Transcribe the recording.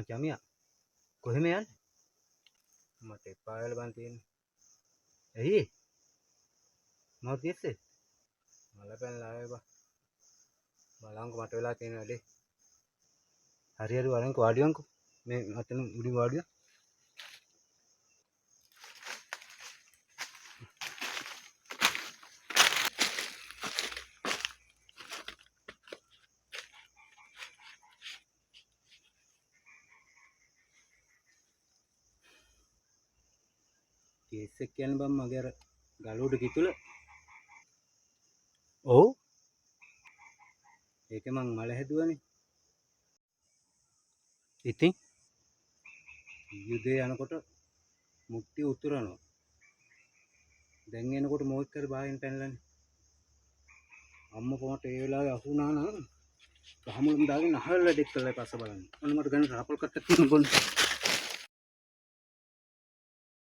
චමියා කොහෙම යන්නේ? මට එපා වෙලා බන් තියෙන්නේ. ඇයි? මොකද කිව්සේ? මල පැනලා ආවේ බා. බලංකො මට වෙලා තියෙන වැඩේ. හරි හරි බලංකො වාඩිවන්කො. මේ අතන උඩින් වාඩිය. කේස් එක කියන්නේ බම් මගේ අර ගලුඩ කිතුල. ඔව්. ඒක මං මල හැදුවනේ. ඉතින් යුදේ යනකොට මුක්තිය උතුරනවා. දැන් එනකොට මොකක් කර බාහින් පැනලානේ. අම්මා කොහොමද ඒ වෙලාවේ අහු වුණා නම් ගහමුලම් දාගෙන අහවල වැඩක් කළා පස්ස බලන්න. ඔන්න මට ගන්න රාපල් කට්ටක් තියෙන බොන්න.